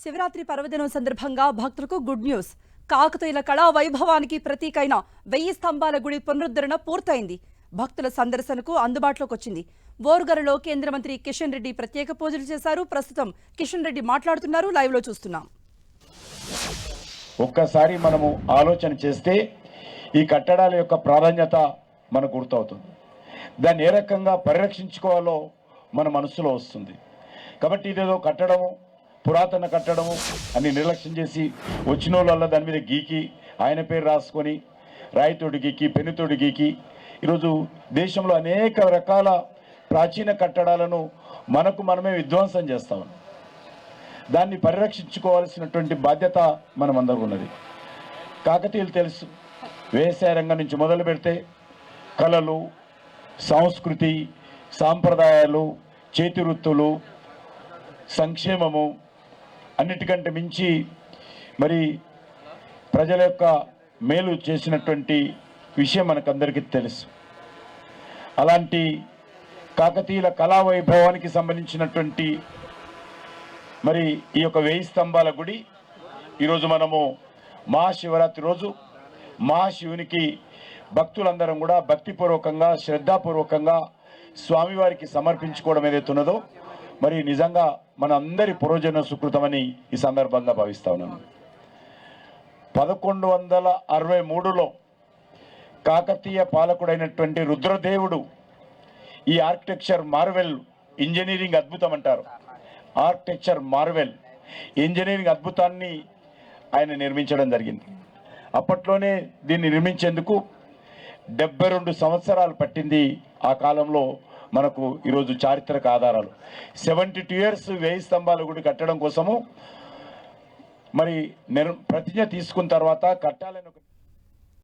శివరాత్రి పర్వదినం సందర్భంగా భక్తులకు గుడ్ న్యూస్. కాకతీయుల కళా వైభవానికి ప్రతీకైన 1000 స్తంభాల గుడి పునరుద్ధరణ పూర్తయింది. భక్తుల సందర్శనకు అందుబాటులోకి వచ్చింది. బోర్గరలో కేంద్ర మంత్రి కిషన్ రెడ్డి ప్రత్యేక పూజలు చేశారు. ప్రస్తుతం కిషన్ రెడ్డి మాట్లాడుతున్నారు. లైవ్ లో చూస్తున్నాం. ఒక్కసారి మనము ఆలోచన చేస్తే ఈ కట్టడాల యొక్క ప్రాధాన్యత మనకు గుర్తవుతుంది. దాన్ని ఏ రకంగా పరిరక్షించుకోవాలో మన మనసులో వస్తుంది. కాబట్టి ఇదేదో కట్టడము, పురాతన కట్టడము అని నిర్లక్ష్యం చేసి వచ్చిన వాళ్ళ దాని మీద గీకి ఆయన పేరు రాసుకొని రాయితోటి గీకి పెన్నుతోటి గీకి ఈరోజు దేశంలో అనేక రకాల ప్రాచీన కట్టడాలను మనకు మనమే విధ్వంసం చేస్తాం. దాన్ని పరిరక్షించుకోవాల్సినటువంటి బాధ్యత మనమందరూ ఉన్నది. కాకతీయులు తెలుసు, వ్యవసాయ రంగం నుంచి మొదలు పెడితే కళలు, సంస్కృతి, సాంప్రదాయాలు, చేతి వృత్తులు, సంక్షేమము, అన్నిటికంటే మించి మరి ప్రజల యొక్క మేలు చేసినటువంటి విషయం మనకందరికీ తెలుసు. అలాంటి కాకతీయుల కళా వైభవానికి సంబంధించినటువంటి మరి ఈ యొక్క 1000 స్తంభాల గుడి ఈరోజు మనము మహాశివరాత్రి రోజు మహాశివునికి భక్తులందరం కూడా భక్తిపూర్వకంగా శ్రద్ధాపూర్వకంగా స్వామివారికి సమర్పించుకోవడం ఏదైతే ఉన్నదో మరి నిజంగా మన అందరి పూర్వజన్మ సుకృతమని ఈ సందర్భంగా భావిస్తా ఉన్నాను. 1163లో కాకతీయ పాలకుడైనటువంటి రుద్రదేవుడు ఈ ఆర్కిటెక్చర్ మార్వెల్, ఇంజనీరింగ్ అద్భుతం అంటారు, ఆర్కిటెక్చర్ మార్వెల్ ఇంజనీరింగ్ అద్భుతాన్ని ఆయన నిర్మించడం జరిగింది. అప్పట్లోనే దీన్ని నిర్మించేందుకు 72 సంవత్సరాలు పట్టింది. ఆ కాలంలో మనకు ఈరోజు చారిత్రక ఆధారాలు 72 ఇయర్స్ 1000 స్తంభాల గుడి కట్టడం కోసము మరి ప్రతిజ్ఞ తీసుకున్న తర్వాత కట్టాలని